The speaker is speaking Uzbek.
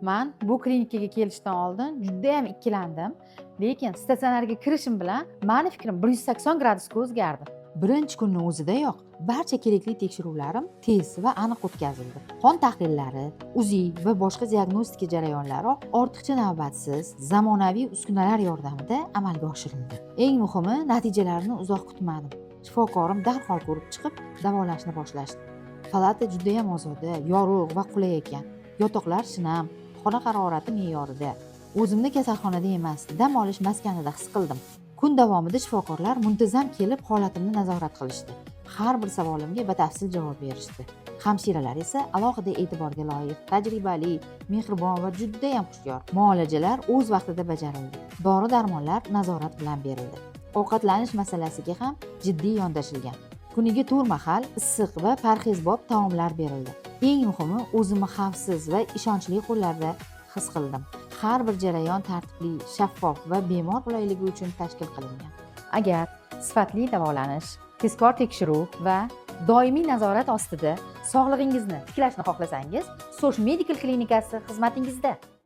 Men bu klinikaga kelishdan oldin juda ham ikkilandim, lekin statsionarga kirishim bilan meni fikrim 180 gradusga o'zgardi. Birinchi kunning o'zidayoq barcha kerakli tekshiruvlarim tez va aniq o'tkazildi. Qon tahlillari, UZI va boshqa diagnostika jarayonlari ortiqcha navbatsiz, zamonaviy uskunalar yordamida amalga oshirildi. Eng muhimi, natijalarni uzoq kutmadim. Shifokorim darhol ko'rib chiqib, davolashni boshlashdi. Palata juda ham ozoda, yorug' va qulay ekan. Yotoqlar shinam, xona harorati me'yorida. O'zimni kasalxonada emas, dam olish maskanida his qildim. Kun davomida shifokorlar muntazam kelib holatimni nazorat qilishdi. Har bir savolimga batafsil javob berishdi. Hamshiralar esa alohida e'tiborga loyiq, tajribali, mehribon va juda ham xushyor. Muolajalar o'z vaqtida bajarildi. Dori-darmonlar nazorat bilan berildi. Ovqatlanish masalasiga ham jiddiy yondashilgan. Kuniga 4 mahal issiq va parhezbop taomlar berildi. Eng muhimi, o'zimni xavfsiz va ishonchli qo'llarda his qildim. Har bir jarayon tartibli, shaffof va bemor qulayligi uchun tashkil qilingan. Agar sifatli davolanish, tezkor tekshiruv va doimiy nazorat ostida sog'lig'ingizni tiklashni xohlasangiz, Sosh Medical klinikasi xizmatingizda.